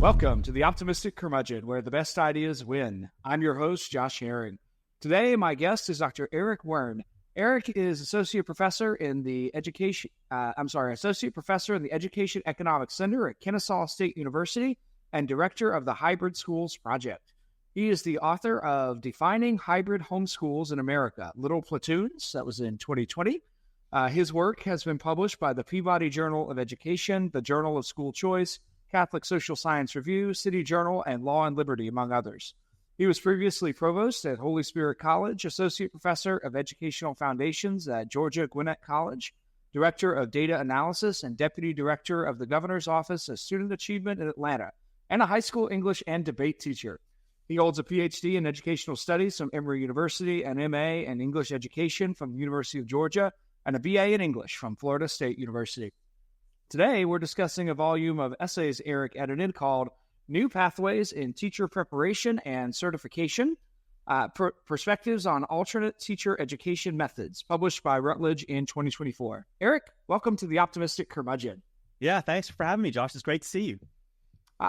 Welcome to the Optimistic Curmudgeon, where the best ideas win. I'm your host, Josh Herring. Today, my guest is Dr. Eric Wearne. Eric is Associate Professor in the Education Economics Center at Kennesaw State University and Director of the Hybrid Schools Project. He is the author of Defining Hybrid Homeschools in America, Little Platoons, that was in 2020. His work has been published by the Peabody Journal of Education, the Journal of School Choice, Catholic Social Science Review, City Journal, and Law and Liberty, among others. He was previously provost at Holy Spirit College, associate professor of educational foundations at Georgia Gwinnett College, director of data analysis, and deputy director of the Governor's Office of Student Achievement in Atlanta, and a high school English and debate teacher. He holds a PhD in educational studies from Emory University, an MA in English education from the University of Georgia, and a BA in English from Florida State University. Today, we're discussing a volume of essays Eric edited called New Pathways in Teacher Preparation and Certification, Perspectives on Alternate Teacher Education Methods, published by Routledge in 2024. Eric, welcome to the Optimistic Curmudgeon. Yeah, thanks for having me, Josh. It's great to see you.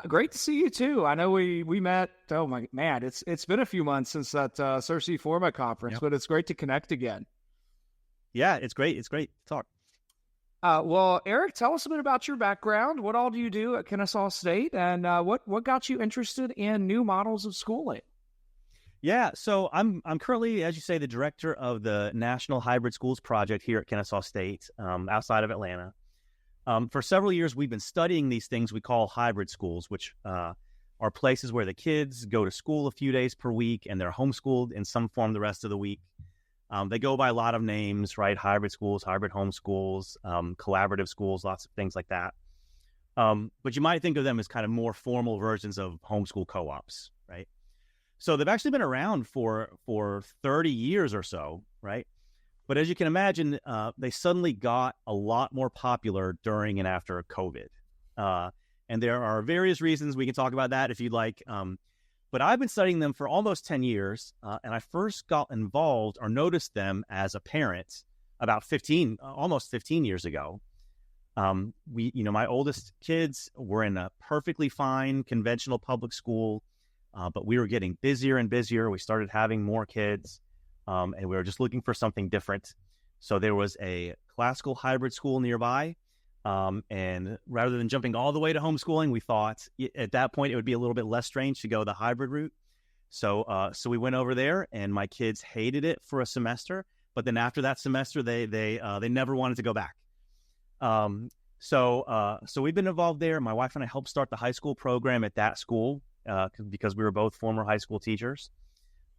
Great to see you, too. I know we met, oh my man, it's been a few months since that CiRCE Forma conference, But it's great to connect again. Yeah, it's great. It's great to talk. Well, Eric, tell us a bit about your background. What all do you do at Kennesaw State, and what got you interested in new models of schooling? Yeah, so I'm currently, as you say, the director of the National Hybrid Schools Project here at Kennesaw State, outside of Atlanta. For several years, we've been studying these things we call hybrid schools, which are places where the kids go to school a few days per week and they're homeschooled in some form the rest of the week. They go by a lot of names, right? Hybrid schools, hybrid homeschools, collaborative schools, lots of things like that. But you might think of them as kind of more formal versions of homeschool co-ops, right? So they've actually been around for 30 years or so, right? But as you can imagine, they suddenly got a lot more popular during and after COVID. And there are various reasons. We can talk about that if you'd like. But I've been studying them for almost 10 years, and I first got involved or noticed them as a parent about almost 15 years ago. My oldest kids were in a perfectly fine conventional public school, but we were getting busier and busier. We started having more kids, and we were just looking for something different. So there was a classical hybrid school nearby. And rather than jumping all the way to homeschooling, we thought at that point it would be a little bit less strange to go the hybrid route. So we went over there, and my kids hated it for a semester. But then after that semester, they never wanted to go back. So we've been involved there. My wife and I helped start the high school program at that school because we were both former high school teachers.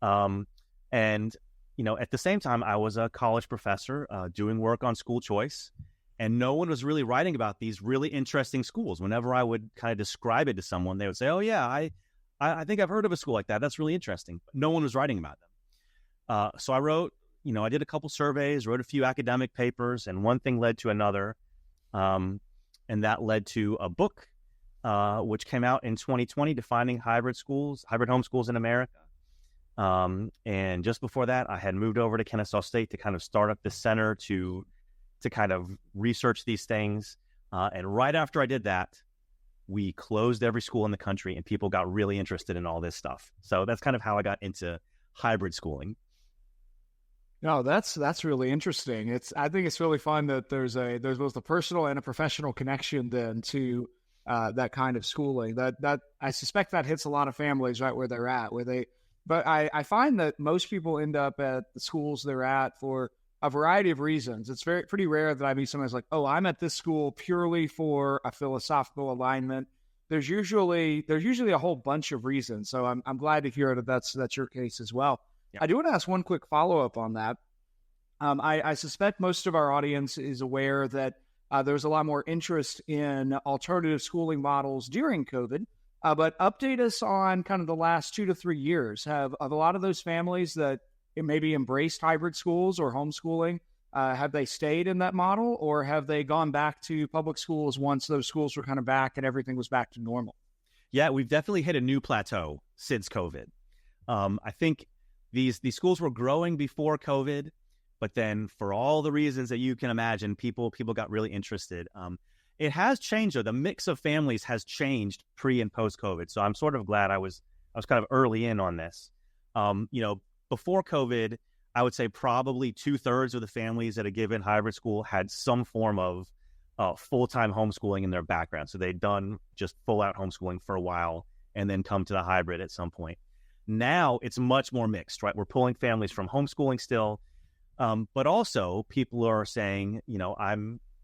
And at the same time, I was a college professor doing work on school choice. And no one was really writing about these really interesting schools. Whenever I would kind of describe it to someone, they would say, oh, yeah, I think I've heard of a school like that. That's really interesting. But no one was writing about them. So I wrote, I did a couple surveys, wrote a few academic papers, and one thing led to another. And that led to a book, which came out in 2020, Defining Hybrid Homeschools in America. And just before that, I had moved over to Kennesaw State to kind of start up this center to kind of research these things. And right after I did that, we closed every school in the country and people got really interested in all this stuff. So that's kind of how I got into hybrid schooling. No, that's really interesting. I think it's really fun that there's both a personal and a professional connection then to that kind of schooling. That I suspect that hits a lot of families right where they're at, but I find that most people end up at the schools they're at for a variety of reasons. It's pretty rare that I meet someone who's like, oh, I'm at this school purely for a philosophical alignment. There's usually a whole bunch of reasons. So I'm glad to hear that that's your case as well. Yeah. I do want to ask one quick follow-up on that. I suspect most of our audience is aware that there's a lot more interest in alternative schooling models during COVID. But update us on kind of the last 2 to 3 years. Have a lot of those families that maybe embraced hybrid schools or homeschooling, have they stayed in that model, or have they gone back to public schools once those schools were kind of back and everything was back to normal? Yeah, we've definitely hit a new plateau since COVID. I think these schools were growing before COVID, but then for all the reasons that you can imagine, people got really interested. It has changed, though. The mix of families has changed pre and post COVID. So I'm sort of glad I was kind of early in on this. Before COVID, I would say probably 2/3 of the families at a given hybrid school had some form of full-time homeschooling in their background. So they'd done just full-out homeschooling for a while and then come to the hybrid at some point. Now it's much more mixed, right? We're pulling families from homeschooling still, but also people are saying,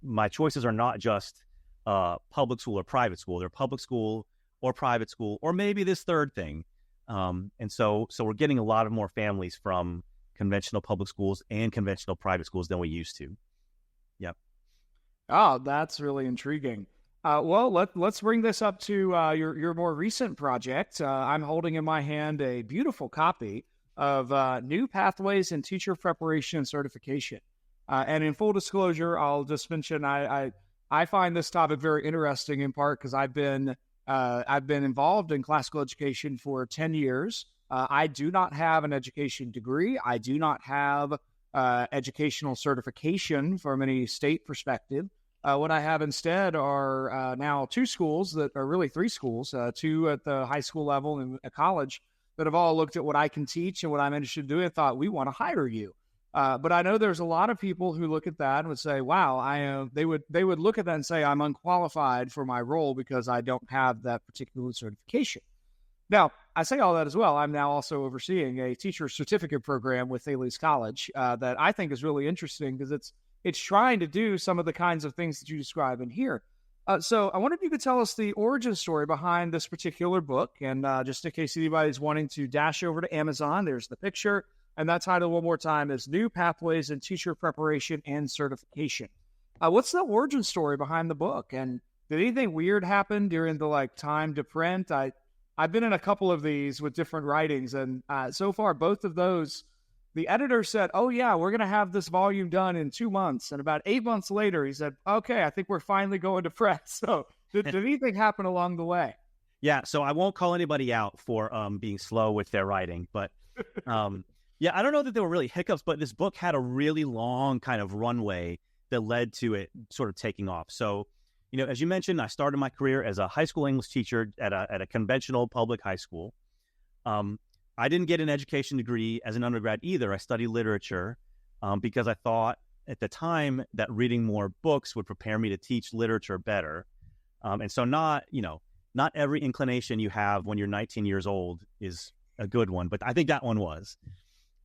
my choices are not just public school or private school. They're public school or private school, or maybe this third thing. And so we're getting a lot of more families from conventional public schools and conventional private schools than we used to. Yep. Oh, that's really intriguing. Well, let's bring this up to your more recent project. I'm holding in my hand a beautiful copy of New Pathways in Teacher Preparation and Certification. And in full disclosure, I'll just mention I find this topic very interesting in part because I've been involved in classical education for 10 years. I do not have an education degree. I do not have educational certification from any state perspective. What I have instead are now two schools that are really three schools, two at the high school level and a college, that have all looked at what I can teach and what I'm interested in doing and thought, we want to hire you. But I know there's a lot of people who look at that and would say, wow, they would look at that and say, I'm unqualified for my role because I don't have that particular certification. Now, I say all that as well. I'm now also overseeing a teacher certificate program with Thales College that I think is really interesting because it's trying to do some of the kinds of things that you describe in here. So I wonder if you could tell us the origin story behind this particular book. And just in case anybody's wanting to dash over to Amazon, there's the picture. And that title one more time is New Pathways in Teacher Preparation and Certification. What's the origin story behind the book? And did anything weird happen during the time to print? I've been in a couple of these with different writings. And so far, both of those, the editor said, oh, yeah, we're going to have this volume done in 2 months. And about 8 months later, he said, okay, I think we're finally going to press. So did anything happen along the way? Yeah, so I won't call anybody out for being slow with their writing. But yeah, I don't know that there were really hiccups, but this book had a really long kind of runway that led to it sort of taking off. So, as you mentioned, I started my career as a high school English teacher at a conventional public high school. I didn't get an education degree as an undergrad either. I studied literature because I thought at the time that reading more books would prepare me to teach literature better. And so not every inclination you have when you're 19 years old is a good one, but I think that one was.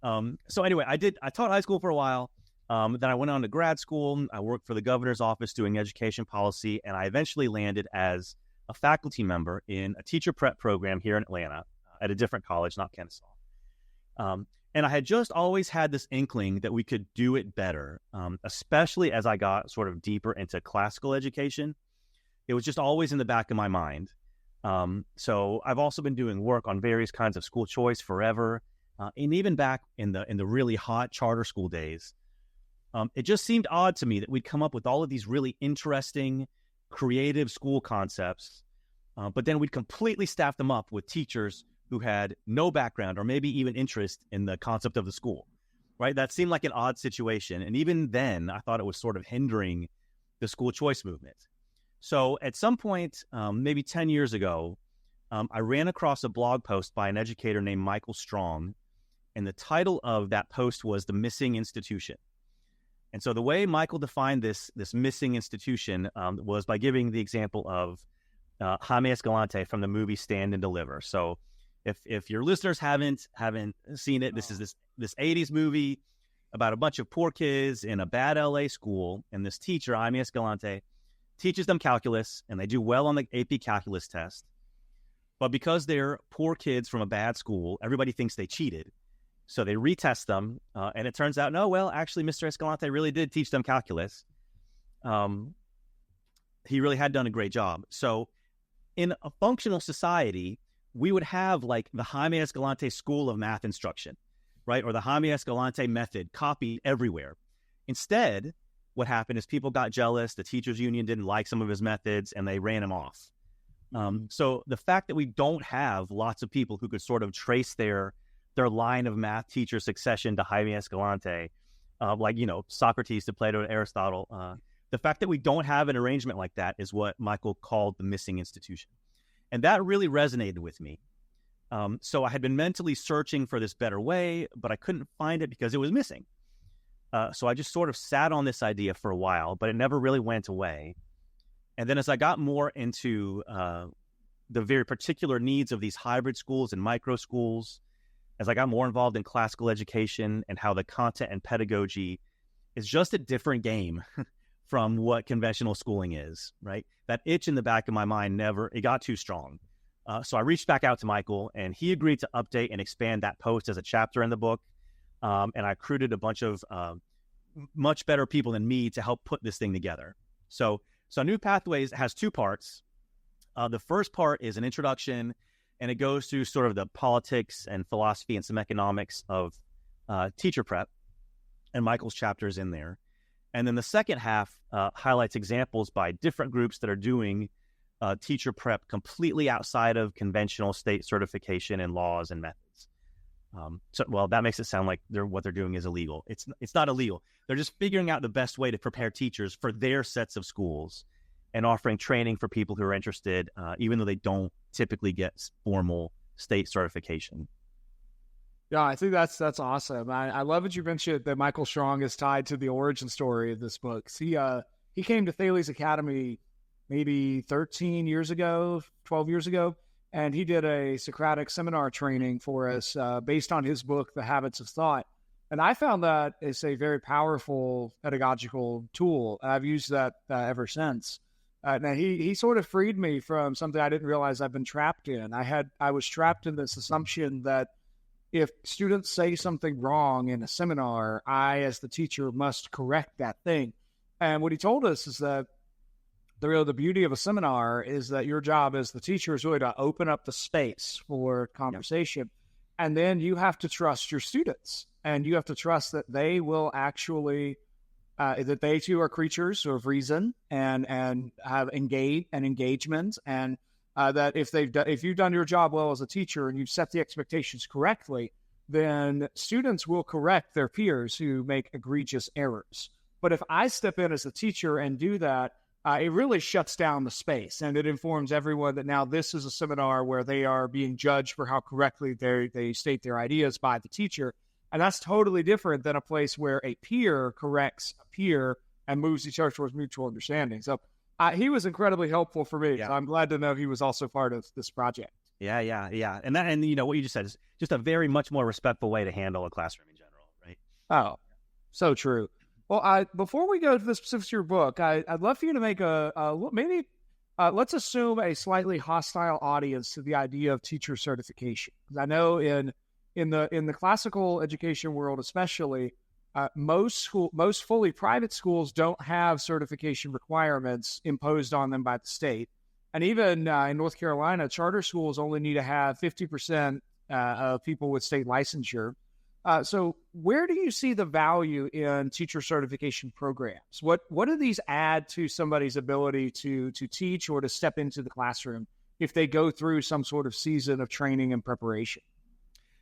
So anyway, I taught high school for a while. Then I went on to grad school. I worked for the governor's office doing education policy, and I eventually landed as a faculty member in a teacher prep program here in Atlanta at a different college, not Kennesaw. And I had just always had this inkling that we could do it better, especially as I got sort of deeper into classical education. It was just always in the back of my mind. So I've also been doing work on various kinds of school choice forever. And even back in the really hot charter school days, it just seemed odd to me that we'd come up with all of these really interesting, creative school concepts, but then we'd completely staff them up with teachers who had no background or maybe even interest in the concept of the school, right? That seemed like an odd situation. And even then, I thought it was sort of hindering the school choice movement. So at some point, maybe 10 years ago, I ran across a blog post by an educator named Michael Strong. And the title of that post was The Missing Institution. And so the way Michael defined this missing institution was by giving the example of Jaime Escalante from the movie Stand and Deliver. So if your listeners haven't seen it, this is this 80s movie about a bunch of poor kids in a bad LA school. And this teacher, Jaime Escalante, teaches them calculus, and they do well on the AP calculus test. But because they're poor kids from a bad school, everybody thinks they cheated. So they retest them, and it turns out, no, well, actually, Mr. Escalante really did teach them calculus. He really had done a great job. So in a functional society, we would have like the Jaime Escalante School of Math Instruction, right? Or the Jaime Escalante method copied everywhere. Instead, what happened is people got jealous. The teachers union didn't like some of his methods, and they ran him off. So the fact that we don't have lots of people who could sort of trace their line of math teacher succession to Jaime Escalante, like, Socrates to Plato to Aristotle, the fact that we don't have an arrangement like that is what Michael called the missing institution. And that really resonated with me. So I had been mentally searching for this better way, but I couldn't find it because it was missing. So I just sort of sat on this idea for a while, but it never really went away. And then as I got more into the very particular needs of these hybrid schools and micro schools, as I got more involved in classical education and how the content and pedagogy is just a different game from what conventional schooling is, right? That itch in the back of my mind it got too strong. So I reached back out to Michael, and he agreed to update and expand that post as a chapter in the book. And I recruited a bunch of much better people than me to help put this thing together. So New Pathways has two parts. The first part is an introduction, and it goes through sort of the politics and philosophy and some economics of teacher prep, and Michael's chapter is in there. And then the second half highlights examples by different groups that are doing teacher prep completely outside of conventional state certification and laws and methods. Well, that makes it sound like what they're doing is illegal. It's not illegal. They're just figuring out the best way to prepare teachers for their sets of schools and offering training for people who are interested, even though they don't typically get formal state certification. Yeah, I think that's awesome. I love that you mentioned that Michael Strong is tied to the origin story of this book. He came to Thales Academy maybe 13 years ago, 12 years ago, and he did a Socratic seminar training for us based on his book, The Habits of Thought. And I found that it's a very powerful pedagogical tool. I've used that ever since. Now he sort of freed me from something I didn't realize I've been trapped in. I was trapped in this assumption that if students say something wrong in a seminar, I, as the teacher, must correct that thing. And what he told us is that the beauty of a seminar is that your job as the teacher is really to open up the space for conversation. Yep. And then you have to trust your students, and you have to trust that they will actually, that they too are creatures of reason and have engagement, and that if you've done your job well as a teacher and you've set the expectations correctly, then students will correct their peers who make egregious errors. But if I step in as a teacher and do that, it really shuts down the space, and it informs everyone that now this is a seminar where they are being judged for how correctly they state their ideas by the teacher. And that's totally different than a place where a peer corrects a peer and moves each other towards mutual understanding. So he was incredibly helpful for me. Yeah. So I'm glad to know he was also part of this project. Yeah. And you know, what you just said is just a very much more respectful way to handle a classroom in general, right? Oh, so true. Well, before we go to the specifics of your book, I'd love for you to make let's assume a slightly hostile audience to the idea of teacher certification. Because I know in the classical education world, especially, most fully private schools don't have certification requirements imposed on them by the state, and even in North Carolina, charter schools only need to have 50% of people with state licensure. So where do you see the value in teacher certification programs? What do these add to somebody's ability to teach or to step into the classroom if they go through some sort of season of training and preparation?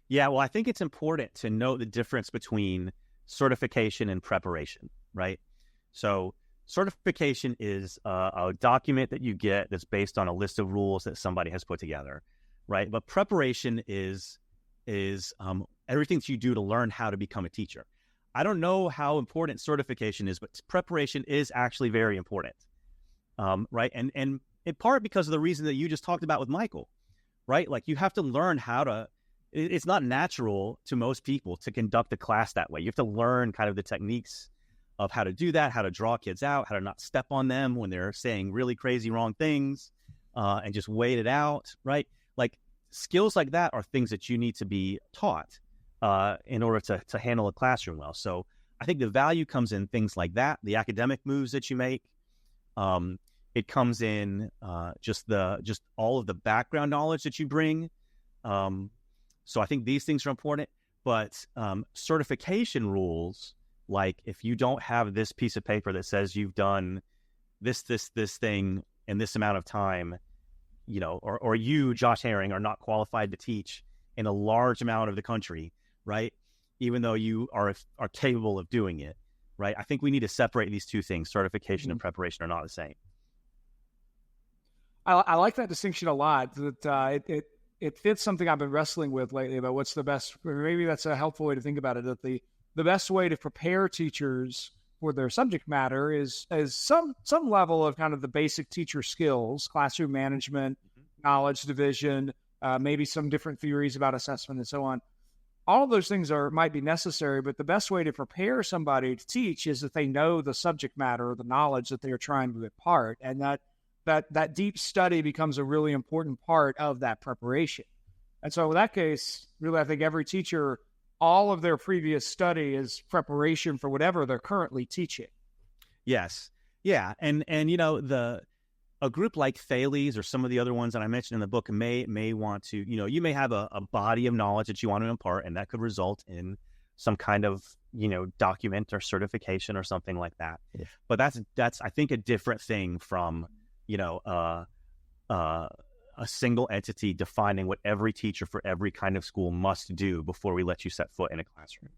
Yeah, well, I think it's important to note the difference between certification and preparation, right? So certification is a document that you get that's based on a list of rules that somebody has put together, right? But preparation is everything that you do to learn how to become a teacher. I don't know how important certification is, but preparation is actually very important, right? And in part because of the reason that you just talked about with Michael, right? Like you have to learn how to, it's not natural to most people to conduct a class that way. You have to learn kind of the techniques of how to do that, how to draw kids out, how to not step on them when they're saying really crazy wrong things, and just wait it out, right? Like skills like that are things that you need to be taught in order to handle a classroom well. So I think the value comes in things like that, the academic moves that you make. It comes in just all of the background knowledge that you bring. So I think these things are important, but certification rules, like if you don't have this piece of paper that says you've done this thing in this amount of time, you know, or you, Josh Herring, are not qualified to teach in a large amount of the country, right? Even though you are capable of doing it. right? I think we need to separate these two things. Certification and preparation are not the same. I like that distinction a lot. That it fits something I've been wrestling with lately about what's the best. Maybe that's a helpful way to think about it. That the best way to prepare teachers for their subject matter is some level of kind of the basic teacher skills, classroom management, knowledge division, maybe some different theories about assessment and so on. All of those things might be necessary, but the best way to prepare somebody to teach is that they know the subject matter or the knowledge that they are trying to impart, and that deep study becomes a really important part of that preparation. And so in that case, really, I think every teacher, all of their previous study is preparation for whatever they're currently teaching. Yes. Yeah. And a group like Thales or some of the other ones that I mentioned in the book may want to, you may have a body of knowledge that you want to impart, and that could result in some kind of, document or certification or something like that. Yeah. But that's, I think, a different thing from, a single entity defining what every teacher for every kind of school must do before we let you set foot in a classroom.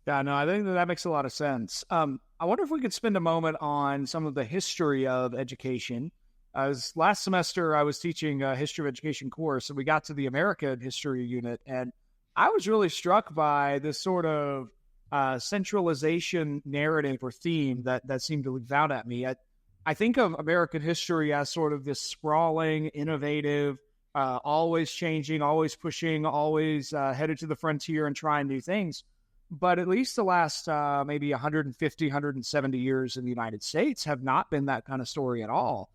Yeah, no, I think that makes a lot of sense. I wonder if we could spend a moment on some of the history of education. Last semester, I was teaching a history of education course, and we got to the American history unit, and I was really struck by this sort of centralization narrative or theme that seemed to leap out at me. I think of American history as sort of this sprawling, innovative, always changing, always pushing, always headed to the frontier and trying new things. But at least the last maybe 150, 170 years in the United States have not been that kind of story at all.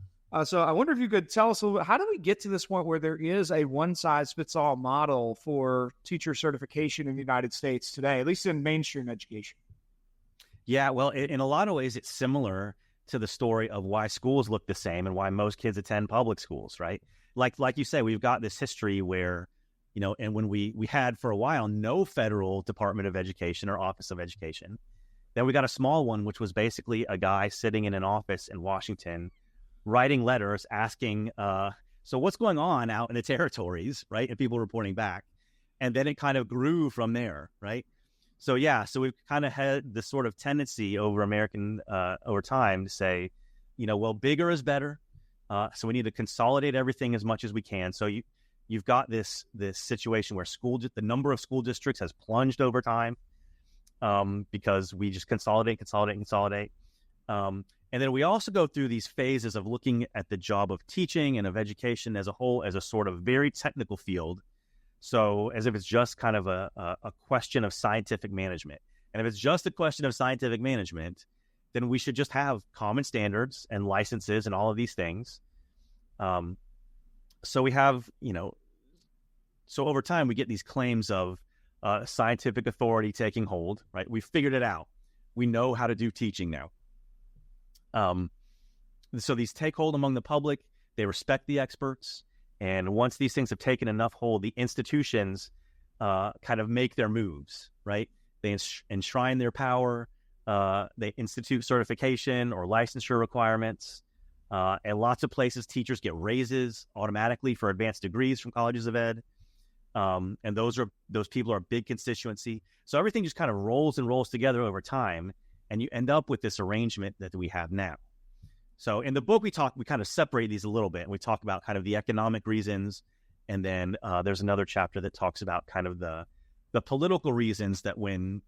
So I wonder if you could tell us a little bit, how do we get to this point where there is a one-size-fits-all model for teacher certification in the United States today, at least in mainstream education? Yeah, well, in a lot of ways, it's similar to the story of why schools look the same and why most kids attend public schools, right? Like you say, we've got this history where, and when we had for a while no federal Department of Education or Office of Education, then we got a small one, which was basically a guy sitting in an office in Washington writing letters asking, so what's going on out in the territories, right? And people reporting back. And then it kind of grew from there, right? So we've kind of had this sort of tendency over time to say, well, bigger is better. So we need to consolidate everything as much as we can. So you've got this situation where the number of school districts has plunged over time because we just consolidate. And then we also go through these phases of looking at the job of teaching and of education as a whole as a sort of very technical field. So as if it's just kind of a question of scientific management. And if it's just a question of scientific management, then we should just have common standards and licenses and all of these things. So we have, so over time we get these claims of scientific authority taking hold, right? We've figured it out. We know how to do teaching now. So these take hold among the public. They respect the experts. And once these things have taken enough hold, the institutions kind of make their moves, right? They enshrine their power. They institute certification or licensure requirements. And lots of places, teachers get raises automatically for advanced degrees from colleges of ed. And those people are a big constituency. So everything just kind of rolls and rolls together over time. And you end up with this arrangement that we have now. So in the book, we kind of separate these a little bit, and we talk about kind of the economic reasons. And then there's another chapter that talks about kind of the political reasons that when,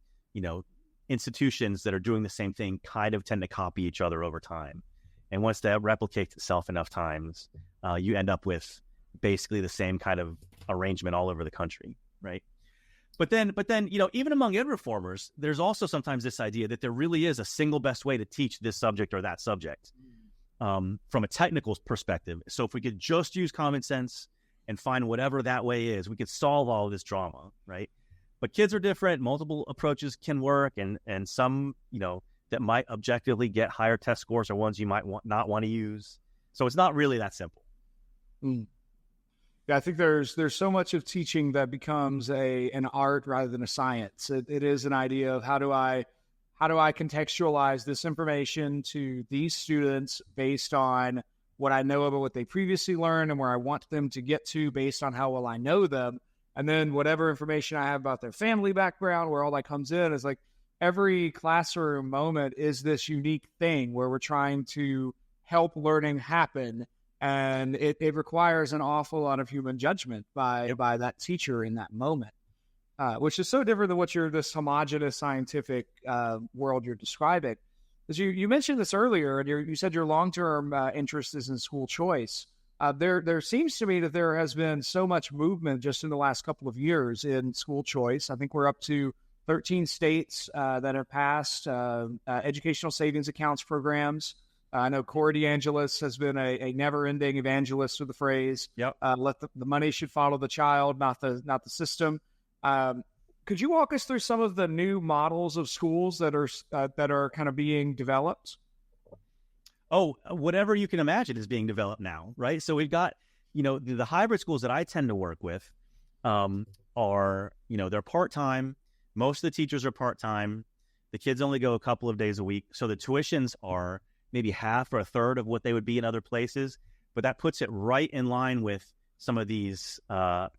institutions that are doing the same thing kind of tend to copy each other over time. And once that replicates itself enough times, you end up with basically the same kind of arrangement all over the country, right? But then, even among ed reformers, there's also sometimes this idea that there really is a single best way to teach this subject or that subject from a technical perspective. So if we could just use common sense and find whatever that way is, we could solve all of this drama, right? But kids are different. Multiple approaches can work, and some, that might objectively get higher test scores are ones you might not want to use. So it's not really that simple. Mm. Yeah, I think there's so much of teaching that becomes an art rather than a science. It is an idea of how do I contextualize this information to these students based on what I know about what they previously learned and where I want them to get to based on how well I know them. And then whatever information I have about their family background, where all that comes in is like, every classroom moment is this unique thing where we're trying to help learning happen. And it requires an awful lot of human judgment by that teacher in that moment, which is so different than what this homogenous scientific world you're describing. As you mentioned this earlier, and you said your long-term interest is in school choice. There seems to me that there has been so much movement just in the last couple of years in school choice. I think we're up to 13 states that have passed educational savings accounts programs. I know Corey DeAngelis has been a never-ending evangelist of the phrase. Yep. Let the money should follow the child, not the system. Could you walk us through some of the new models of schools that are kind of being developed? Oh, whatever you can imagine is being developed now, right? So we've got, the hybrid schools that I tend to work with are, they're part-time. Most of the teachers are part-time. The kids only go a couple of days a week. So the tuitions are maybe half or a third of what they would be in other places. But that puts it right in line with some of these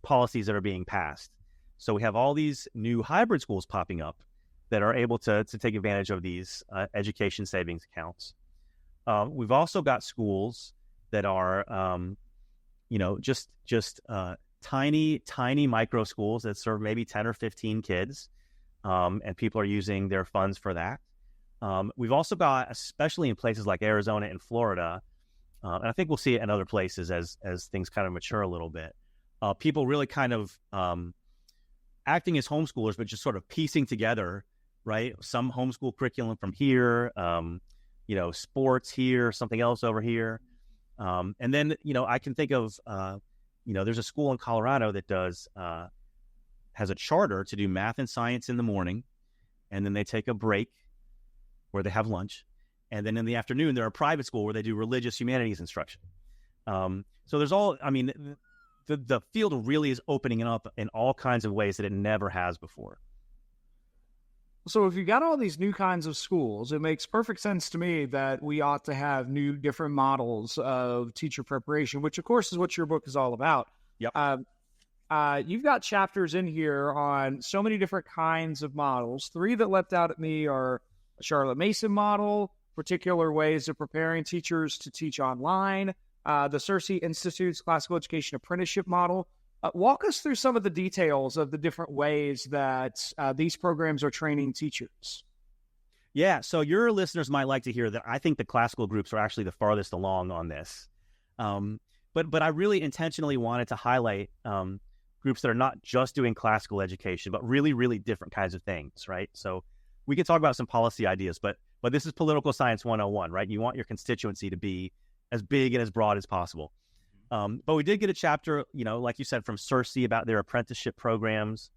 policies that are being passed. So we have all these new hybrid schools popping up that are able to take advantage of these education savings accounts. We've also got schools that are, just tiny micro schools that serve maybe 10 or 15 kids, and people are using their funds for that. We've also got, especially in places like Arizona and Florida, and I think we'll see it in other places as things kind of mature a little bit, people really kind of acting as homeschoolers, but just sort of piecing together, right? Some homeschool curriculum from here, sports here, something else over here. And then, I can think of, there's a school in Colorado that has a charter to do math and science in the morning, and then they take a break where they have lunch. And then in the afternoon, they're a private school where they do religious humanities instruction. So there's the field really is opening up in all kinds of ways that it never has before. So if you got all these new kinds of schools, it makes perfect sense to me that we ought to have new different models of teacher preparation, which of course is what your book is all about. Yep. You've got chapters in here on so many different kinds of models. 3 that leapt out at me are a Charlotte Mason model, particular ways of preparing teachers to teach online, the CiRCE Institute's Classical Education Apprenticeship model. Walk us through some of the details of the different ways that these programs are training teachers. Yeah, so your listeners might like to hear that I think the classical groups are actually the farthest along on this. But I really intentionally wanted to highlight groups that are not just doing classical education, but really, really different kinds of things, right? So we can talk about some policy ideas, but this is political science 101, right? You want your constituency to be as big and as broad as possible. But we did get a chapter, like you said, from CiRCE about their apprenticeship programs,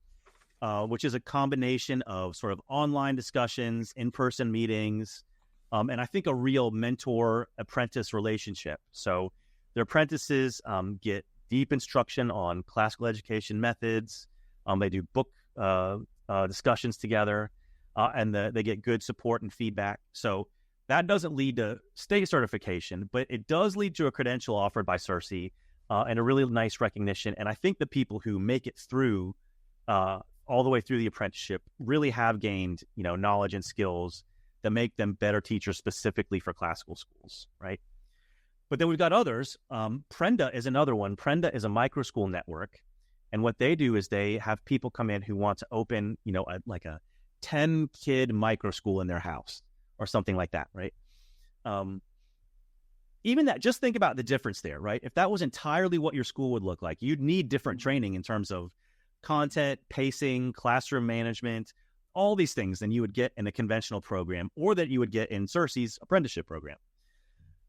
which is a combination of sort of online discussions, in-person meetings, and I think a real mentor-apprentice relationship. So their apprentices get deep instruction on classical education methods. They do book discussions together, and they get good support and feedback. So that doesn't lead to state certification, but it does lead to a credential offered by CiRCE and a really nice recognition. And I think the people who make it through all the way through the apprenticeship really have gained, knowledge and skills that make them better teachers specifically for classical schools, right? But then we've got others. Prenda is another one. Prenda is a micro school network. And what they do is they have people come in who want to open, like a 10-kid micro school in their house, or something like that, right? Even that, just think about the difference there, right? If that was entirely what your school would look like, you'd need different training in terms of content, pacing, classroom management, all these things than you would get in a conventional program or that you would get in CiRCE's apprenticeship program.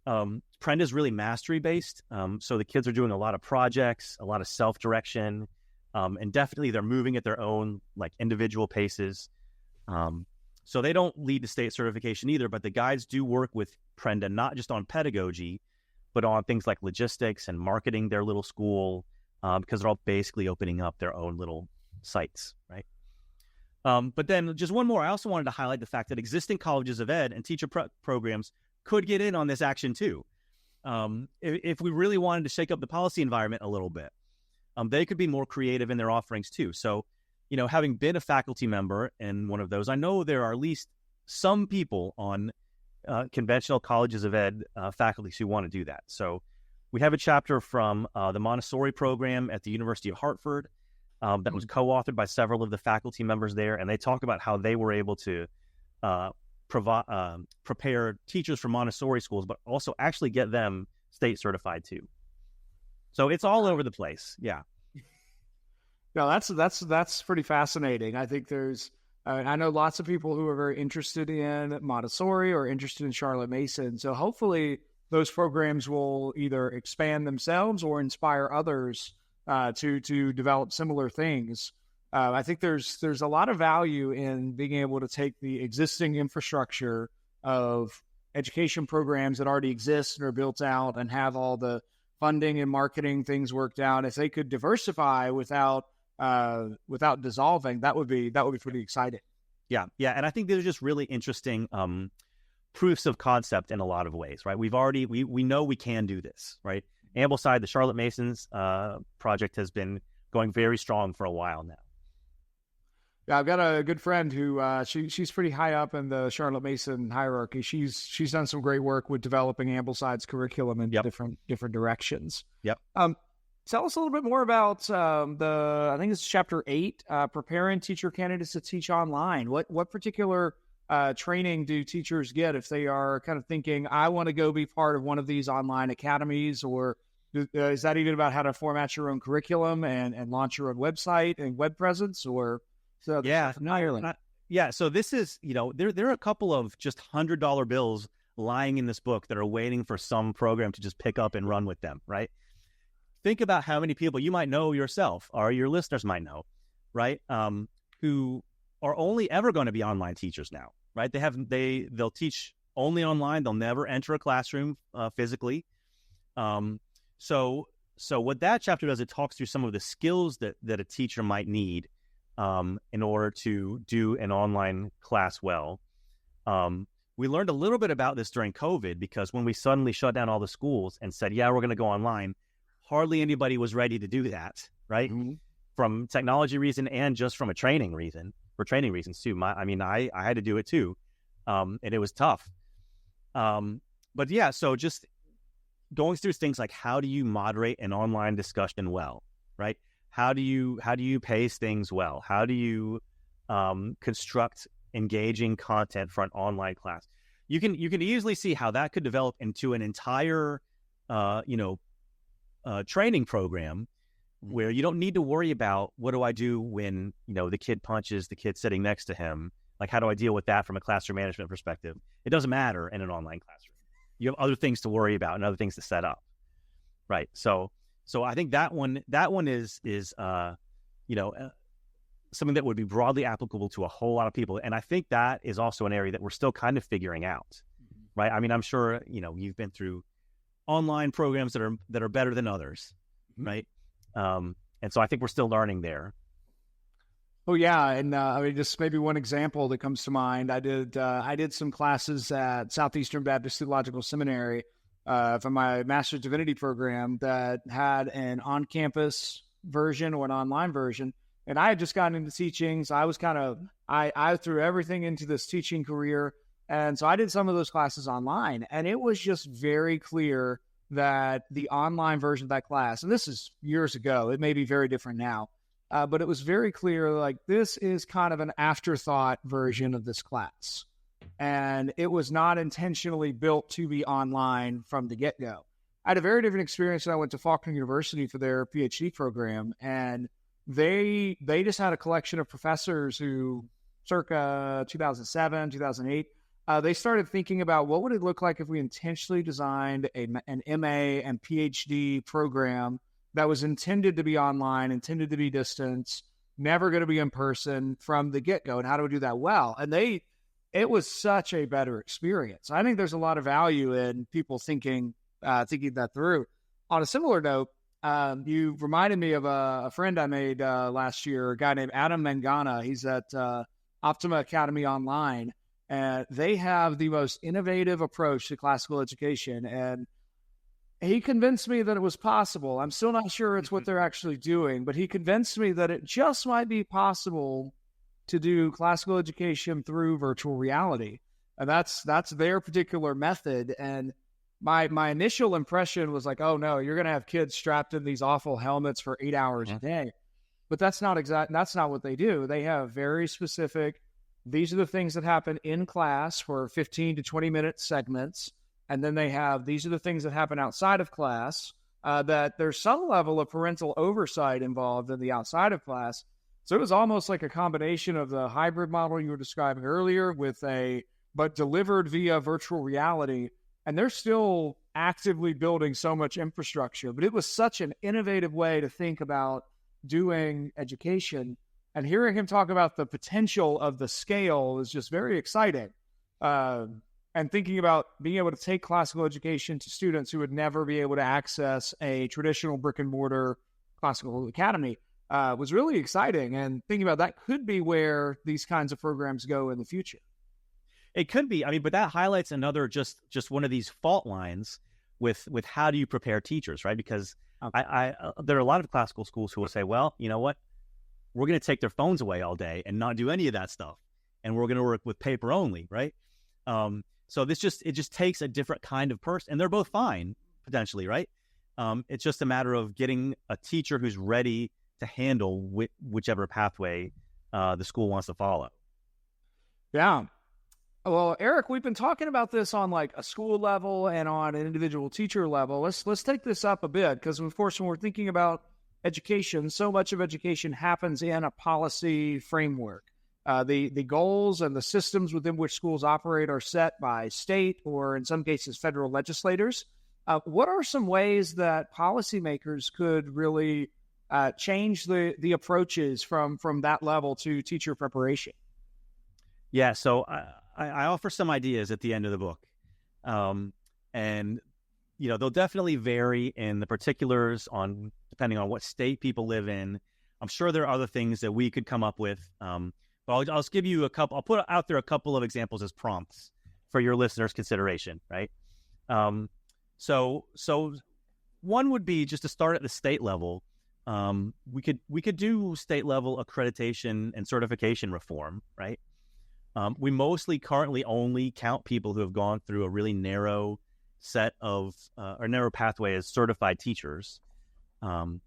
Prenda is really mastery-based, so the kids are doing a lot of projects, a lot of self-direction, and definitely they're moving at their own individual paces. So they don't lead to state certification either, but the guides do work with Prenda, not just on pedagogy, but on things like logistics and marketing their little school, because they're all basically opening up their own little sites, right? But then just one more, I also wanted to highlight the fact that existing colleges of ed and teacher programs could get in on this action too. If we really wanted to shake up the policy environment a little bit, they could be more creative in their offerings too. So, having been a faculty member in one of those, I know there are at least some people on conventional colleges of ed faculties who want to do that. So we have a chapter from the Montessori program at the University of Hartford that was co-authored by several of the faculty members there, and they talk about how they were able to prepare teachers for Montessori schools, but also actually get them state certified too. So it's all over the place. Yeah. No, that's pretty fascinating. I think I know lots of people who are very interested in Montessori or interested in Charlotte Mason. So hopefully those programs will either expand themselves or inspire others to develop similar things. I think there's a lot of value in being able to take the existing infrastructure of education programs that already exist and are built out and have all the funding and marketing things worked out. If they could diversify without dissolving, that would be pretty exciting. Yeah. And I think these are just really interesting proofs of concept in a lot of ways, right? We know we can do this, right? Ambleside, the Charlotte Masons project has been going very strong for a while now. Yeah, I've got a good friend who she's pretty high up in the Charlotte Mason hierarchy. She's done some great work with developing Ambleside's curriculum in different directions. Yep. Tell us a little bit more about I think it's chapter 8, preparing teacher candidates to teach online. What particular training do teachers get if they are kind of thinking, I want to go be part of one of these online academies, or is that even about how to format your own curriculum and launch your own website and web presence, or so? Yeah, in Ireland. So this is, there are a couple of just $100 bills lying in this book that are waiting for some program to just pick up and run with them, right? Think about how many people you might know yourself, or your listeners might know, right? Who are only ever going to be online teachers now, right? They'll teach only online. They'll never enter a classroom physically. So what that chapter does, it talks through some of the skills that a teacher might need in order to do an online class well. We learned a little bit about this during COVID, because when we suddenly shut down all the schools and said, yeah, we're going to go online, hardly anybody was ready to do that, right? Mm-hmm. From technology reason and just from a training reason, for training reasons too. I had to do it too, and it was tough. But yeah, so just going through things like, how do you moderate an online discussion well, right? How do you pace things well? How do you construct engaging content for an online class? You can easily see how that could develop into an entire training program where you don't need to worry about, what do I do when the kid punches the kid sitting next to him? Like, how do I deal with that from a classroom management perspective? It doesn't matter in an online classroom. You have other things to worry about and other things to set up, right? So I think that one is something that would be broadly applicable to a whole lot of people. And I think that is also an area that we're still kind of figuring out, right? I mean, I'm sure, you've been through online programs that are better than others, right? And so I think we're still learning there. Oh yeah, and just maybe one example that comes to mind. I did some classes at Southeastern Baptist Theological Seminary for my Master's Divinity program that had an on-campus version or an online version, and I had just gotten into teaching, so I was I threw everything into this teaching career. And so I did some of those classes online, and it was just very clear that the online version of that class, and this is years ago, it may be very different now, but it was very clear, like, this is kind of an afterthought version of this class. And it was not intentionally built to be online from the get-go. I had a very different experience when I went to Faulkner University for their PhD program, and they just had a collection of professors who, circa 2007, 2008, they started thinking about what would it look like if we intentionally designed an MA and PhD program that was intended to be online, intended to be distance, never going to be in person from the get-go, and how do we do that well? And it was such a better experience. I think there's a lot of value in people thinking that through. On a similar note, you reminded me of a friend I made last year, a guy named Adam Mangana. He's at Optima Academy Online. And they have the most innovative approach to classical education. And He convinced me that it was possible. I'm still not sure it's what they're actually doing, but he convinced me that it just might be possible to do classical education through virtual reality. And that's their particular method. And my initial impression was like, oh no, you're going to have kids strapped in these awful helmets for 8 hours a day. But that's not what they do. They have very specific, these are the things that happen in class for 15 to 20 minute segments. And then they have, these are the things that happen outside of class, that there's some level of parental oversight involved in the outside of class. So it was almost like a combination of the hybrid model you were describing earlier but delivered via virtual reality. And they're still actively building so much infrastructure, but it was such an innovative way to think about doing education. And hearing him talk about the potential of the scale is just very exciting. And thinking about being able to take classical education to students who would never be able to access a traditional brick and mortar classical academy was really exciting. And thinking about that could be where these kinds of programs go in the future. It could be. I mean, but that highlights another just one of these fault lines with how do you prepare teachers, right? Because there are a lot of classical schools who will say, well, you know what? We're going to take their phones away all day and not do any of that stuff. And we're going to work with paper only, right? So it just takes a different kind of person, and they're both fine potentially, right? It's just a matter of getting a teacher who's ready to handle whichever pathway the school wants to follow. Yeah. Well, Eric, we've been talking about this on like a school level and on an individual teacher level. Let's take this up a bit, because of course, when we're thinking about education, so much of education happens in a policy framework. The goals and the systems within which schools operate are set by state or, in some cases, federal legislators. What are some ways that policymakers could really change the approaches from that level to teacher preparation? Yeah, so I offer some ideas at the end of the book. And, they'll definitely vary in the particulars depending on what state people live in. I'm sure there are other things that we could come up with. But I'll give you a couple. I'll put out there a couple of examples as prompts for your listeners' consideration, right? So one would be just to start at the state level. We could do state level accreditation and certification reform, right? We mostly currently only count people who have gone through a really narrow set of or narrow pathway as certified teachers. You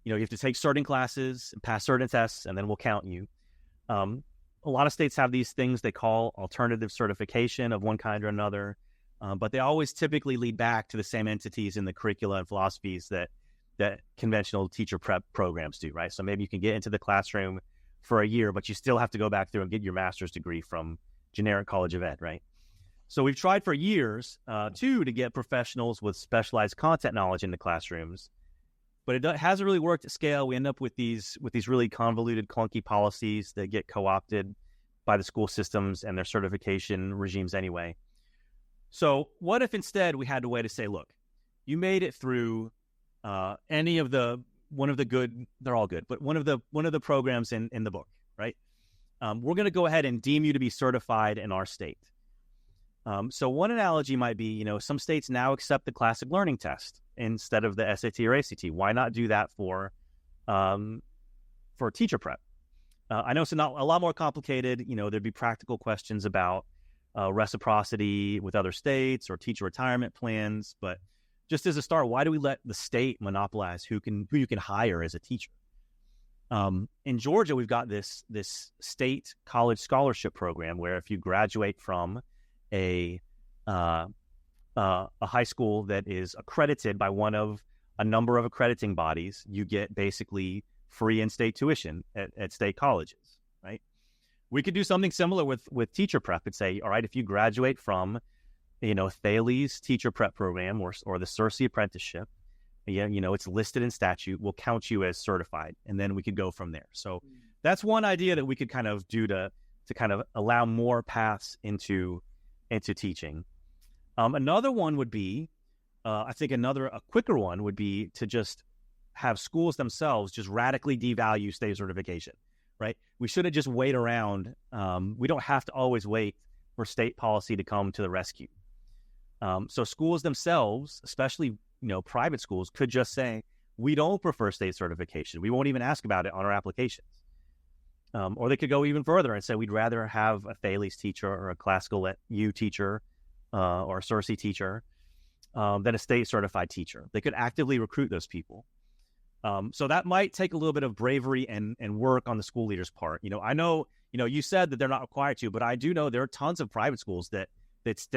have to take certain classes and pass certain tests, and then we'll count you. A lot of states have these things they call alternative certification of one kind or another, but they always typically lead back to the same entities in the curricula and philosophies that conventional teacher prep programs do, right? So maybe you can get into the classroom for a year, but you still have to go back through and get your master's degree from generic College of Ed, right? So we've tried for years, to get professionals with specialized content knowledge in the classrooms, but it hasn't really worked at scale. We end up with these really convoluted, clunky policies that get co-opted by the school systems and their certification regimes anyway. So what if instead we had a way to say, look, you made it through one of the good, they're all good, but one of the programs in the book, right? We're going to go ahead and deem you to be certified in our state. So one analogy might be, some states now accept the classic learning test instead of the SAT or ACT. Why not do that for teacher prep? I know it's a lot more complicated. There'd be practical questions about reciprocity with other states or teacher retirement plans. But just as a start, why do we let the state monopolize who you can hire as a teacher? In Georgia, we've got this state college scholarship program where if you graduate from a high school that is accredited by one of a number of accrediting bodies, you get basically free in-state tuition at state colleges, right? We could do something similar with teacher prep and say, all right, if you graduate from, Thales teacher prep program or the CiRCE apprenticeship, it's listed in statute, we'll count you as certified, and then we could go from there. So that's one idea that we could kind of do to kind of allow more paths into teaching. Another one would be, I think a quicker one would be to just have schools themselves just radically devalue state certification, right? We shouldn't just wait around. We don't have to always wait for state policy to come to the rescue. So schools themselves, especially, private schools could just say, we don't prefer state certification. We won't even ask about it on our applications. Or they could go even further and say, we'd rather have a Thales teacher or a classical U teacher or a CiRCE teacher than a state certified teacher. They could actively recruit those people. So that might take a little bit of bravery and work on the school leader's part. I know, you said that they're not required to, but I do know there are tons of private schools that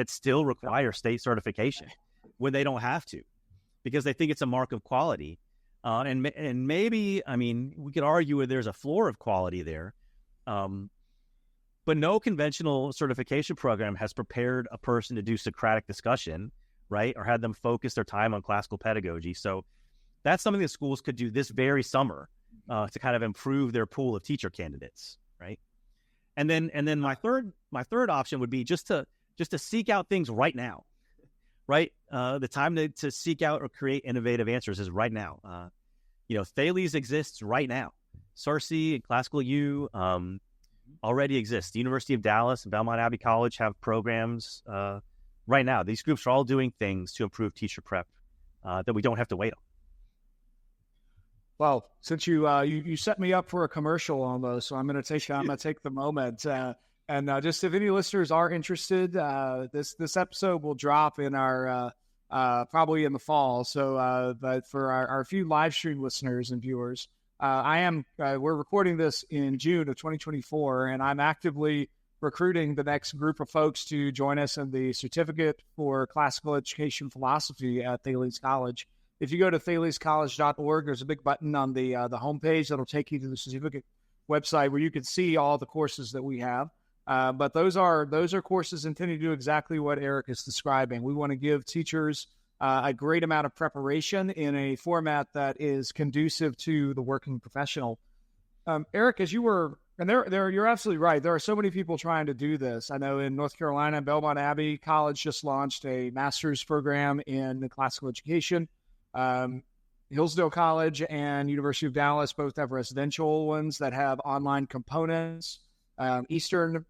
still require state certification when they don't have to, because they think it's a mark of quality. And maybe, we could argue there's a floor of quality there. But no conventional certification program has prepared a person to do Socratic discussion, right? Or had them focus their time on classical pedagogy. So that's something that schools could do this very summer to kind of improve their pool of teacher candidates, right? And then my third option would be just to seek out things right now, right? The time to seek out or create innovative answers is right now. Thales exists right now. CiRCE and Classical U already exist. The University of Dallas and Belmont Abbey College have programs right now. These groups are all doing things to improve teacher prep that we don't have to wait on. Well, since you set me up for a commercial almost, so I'm going to take the moment. And just if any listeners are interested, this episode will drop in our probably in the fall. So, but for our few live stream listeners and viewers, we're recording this in June of 2024, and I'm actively recruiting the next group of folks to join us in the Certificate for Classical Education Philosophy at Thales College. If you go to thalescollege.org, there's a big button on the homepage that'll take you to the certificate website where you can see all the courses that we have. But those are courses intended to do exactly what Eric is describing. We want to give teachers a great amount of preparation in a format that is conducive to the working professional. Eric, as you were, and you're absolutely right. There are so many people trying to do this. I know in North Carolina, Belmont Abbey College just launched a master's program in classical education. Hillsdale College and University of Dallas both have residential ones that have online components. Eastern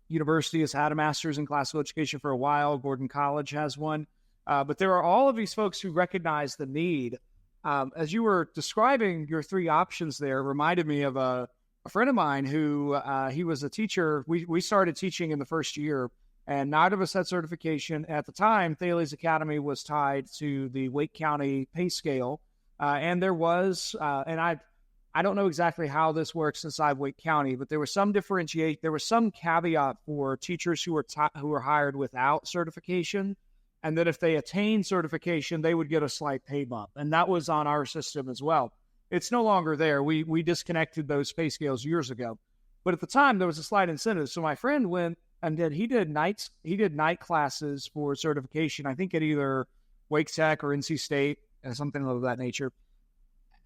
University has had a master's in classical education for a while. Gordon College has one. But there are all of these folks who recognize the need. As you were describing your three options there, reminded me of a friend of mine who he was a teacher. We started teaching in the first year, and neither of us had certification. At the time, Thales Academy was tied to the Wake County pay scale. And there was, and I don't know exactly how this works inside Wake County, but there was some differentiate. There was some caveat for teachers who were hired without certification, and that if they attained certification, they would get a slight pay bump. And that was on our system as well. It's no longer there. We disconnected those pay scales years ago. But at the time, there was a slight incentive. So my friend went and he did night classes for certification, I think at either Wake Tech or NC State, something of that nature.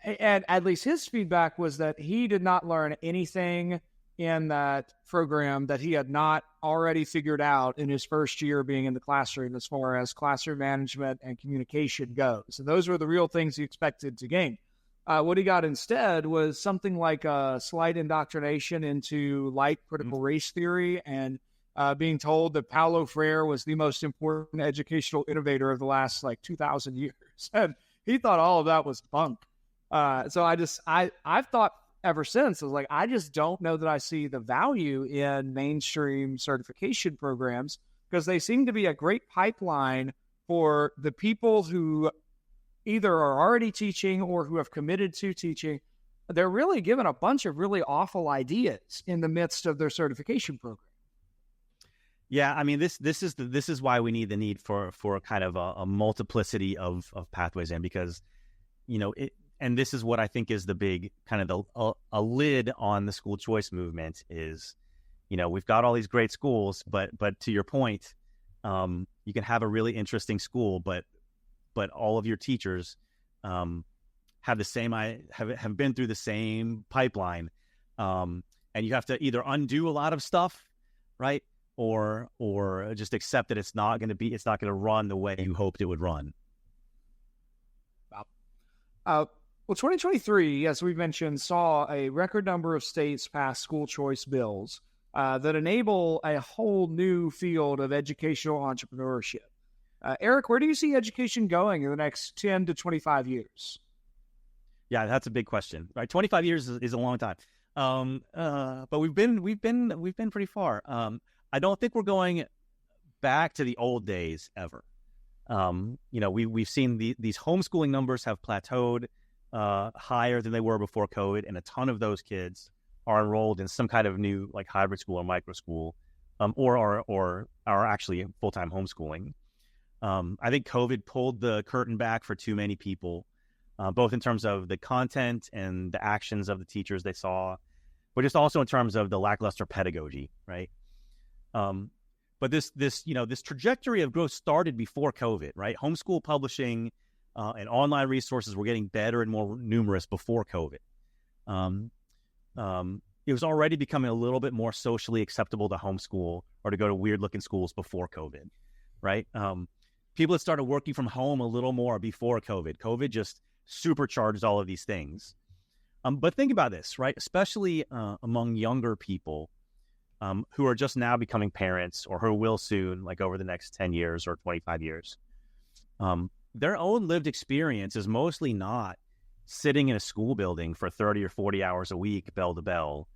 And at least his feedback was that he did not learn anything in that program that he had not already figured out in his first year being in the classroom as far as classroom management and communication goes. And those were the real things he expected to gain. What he got instead was something like a slight indoctrination into light critical race theory and being told that Paulo Freire was the most important educational innovator of the last 2,000 years. And he thought all of that was bunk. So I've thought ever since, I was like, I just don't know that I see the value in mainstream certification programs because they seem to be a great pipeline for the people who either are already teaching or who have committed to teaching. They're really given a bunch of really awful ideas in the midst of their certification program. Yeah, I mean, this is why we need the need for kind of a multiplicity of pathways in, because and this is what I think is the big kind of a lid on the school choice movement is, we've got all these great schools, but to your point, you can have a really interesting school, but all of your teachers have the same have been through the same pipeline, and you have to either undo a lot of stuff, right, or just accept that it's not going to run the way you hoped it would run. Well, 2023, as we've mentioned, saw a record number of states pass school choice bills that enable a whole new field of educational entrepreneurship. Eric, where do you see education going in the next 10 to 25 years? Yeah, that's a big question, right? 25 years is a long time. But we've been pretty far. I don't think we're going back to the old days ever. We've seen these homeschooling numbers have plateaued higher than they were before COVID, and a ton of those kids are enrolled in some kind of new like hybrid school or micro school, or are actually full-time homeschooling. I think COVID pulled the curtain back for too many people, both in terms of the content and the actions of the teachers they saw, but just also in terms of the lackluster pedagogy, right? But this trajectory of growth started before COVID, right? Homeschool publishing and online resources were getting better and more numerous before COVID. It was already becoming a little bit more socially acceptable to homeschool or to go to weird-looking schools before COVID, right? People had started working from home a little more before COVID. COVID just supercharged all of these things. But think about this, right? Especially among younger people who are just now becoming parents or who will soon, like over the next 10 years or 25 years. Their own lived experience is mostly not sitting in a school building for 30 or 40 hours a week, bell to bell.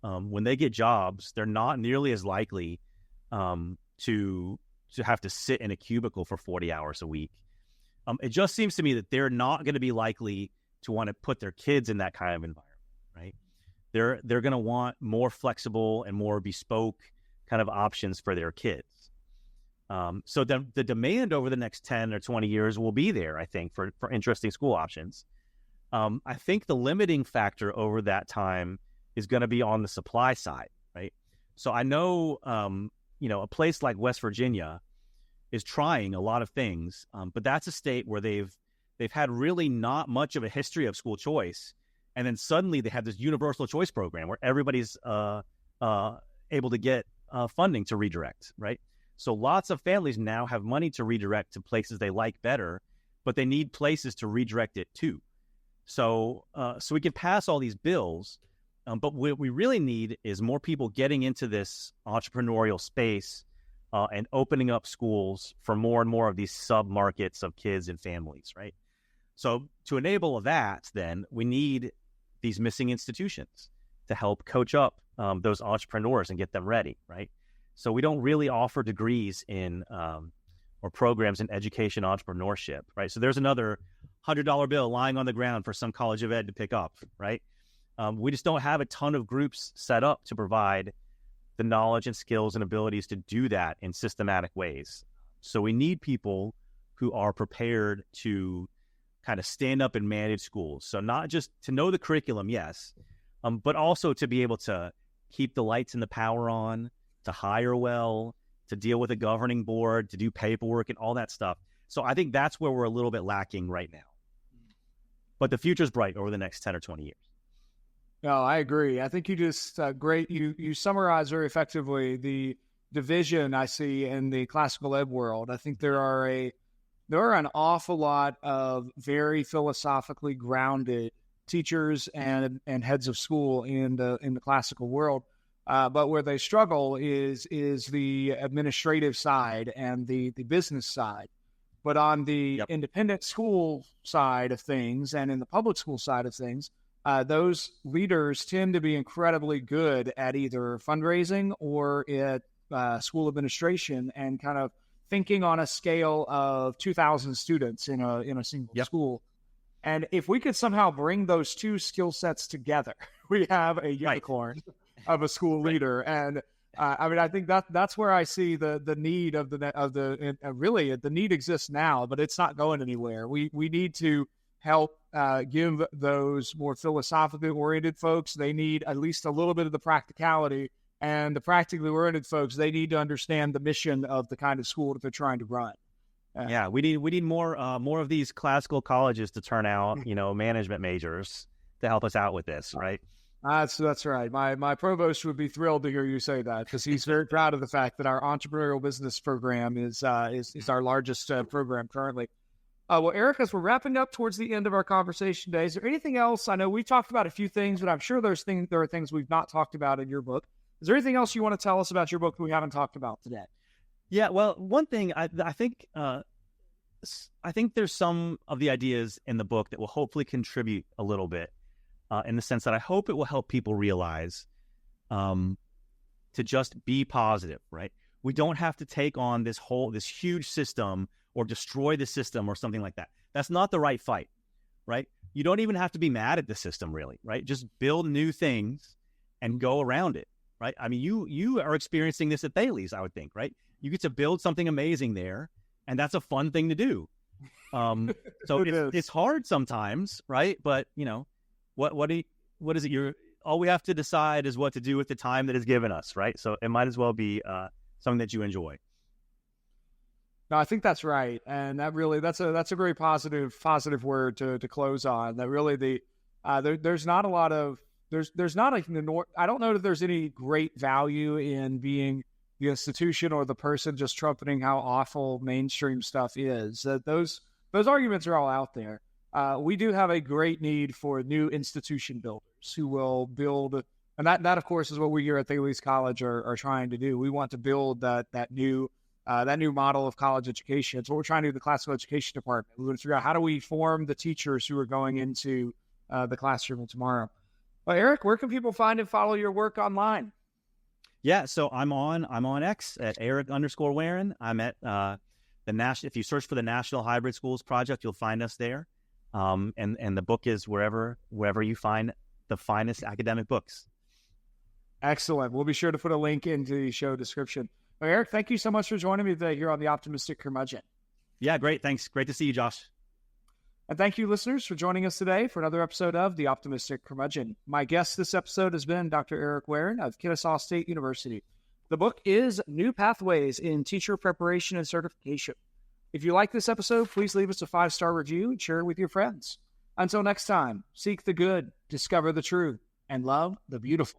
When they get jobs, they're not nearly as likely to have to sit in a cubicle for 40 hours a week. It just seems to me that they're not going to be likely to want to put their kids in that kind of environment, right? They're going to want more flexible and more bespoke kind of options for their kids. So the demand over the next 10 or 20 years will be there, I think, for interesting school options. I think the limiting factor over that time is going to be on the supply side, right? So I know, a place like West Virginia is trying a lot of things, but that's a state where they've had really not much of a history of school choice. And then suddenly they have this universal choice program where everybody's able to get funding to redirect, right? So lots of families now have money to redirect to places they like better, but they need places to redirect it to. So we can pass all these bills, but what we really need is more people getting into this entrepreneurial space and opening up schools for more and more of these sub-markets of kids and families, right? So to enable that, then, we need these missing institutions to help coach up those entrepreneurs and get them ready, right? So we don't really offer degrees in or programs in education entrepreneurship, right? So there's another $100 bill lying on the ground for some college of ed to pick up, right? We just don't have a ton of groups set up to provide the knowledge and skills and abilities to do that in systematic ways. So we need people who are prepared to kind of stand up and manage schools. So not just to know the curriculum, yes, but also to be able to keep the lights and the power on, to hire well, to deal with a governing board, to do paperwork and all that stuff. So I think that's where we're a little bit lacking right now. But the future's bright over the next 10 or 20 years. No, I agree. I think you just great. You summarize very effectively the division I see in the classical ed world. I think there are an awful lot of very philosophically grounded teachers and heads of school in the classical world, but where they struggle is the administrative side and the business side. But on the independent school side of things and in the public school side of things, those leaders tend to be incredibly good at either fundraising or at school administration and kind of thinking on a scale of 2,000 students in a single school. And if we could somehow bring those two skill sets together, we have a unicorn of a school leader. And I think that's where I see the need really the need exists now, but it's not going anywhere. We need to help give those more philosophically oriented folks. They need at least a little bit of the practicality, and the practically oriented folks, they need to understand the mission of the kind of school that they're trying to run. We need more of these classical colleges to turn out, management majors to help us out with this, right? That's right. My provost would be thrilled to hear you say that, because he's very proud of the fact that our entrepreneurial business program is our largest program currently. Well, Eric, as we're wrapping up towards the end of our conversation today, is there anything else? I know we talked about a few things, but I'm sure there are things we've not talked about in your book. Is there anything else you want to tell us about your book that we haven't talked about today? Yeah, well, one thing I think I think there's some of the ideas in the book that will hopefully contribute a little bit, in the sense that I hope it will help people realize to just be positive, right? We don't have to take on this huge system or destroy the system or something like that. That's not the right fight, right? You don't even have to be mad at the system, really, right? Just build new things and go around it, right? I mean, you are experiencing this at Thales, I would think, right? You get to build something amazing there, and that's a fun thing to do. So it's hard sometimes, right? But what is it? All we have to decide is what to do with the time that is given us, right? So it might as well be something that you enjoy. No, I think that's right, and that's a very positive word to close on. That really there's not a lot of there's not I don't know that there's any great value in being the institution or the person just trumpeting how awful mainstream stuff is. Those arguments are all out there. We do have a great need for new institution builders who will build, and that of course is what we here at Thales College are trying to do. We want to build that new model of college education. It's what we're trying to do in the classical education department. We want to figure out how do we form the teachers who are going into the classroom tomorrow. Well, Eric, where can people find and follow your work online? Yeah, so I'm on X at Eric_Wearne. I'm at if you search for the National Hybrid Schools Project, you'll find us there. And the book is wherever you find the finest academic books. Excellent. We'll be sure to put a link into the show description. Well, Eric, thank you so much for joining me today here on The Optimistic Curmudgeon. Yeah, great. Thanks. Great to see you, Josh. And thank you, listeners, for joining us today for another episode of The Optimistic Curmudgeon. My guest this episode has been Dr. Eric Wearne of Kennesaw State University. The book is New Pathways in Teacher Preparation and Certification. If you like this episode, please leave us a 5-star review and share it with your friends. Until next time, seek the good, discover the truth, and love the beautiful.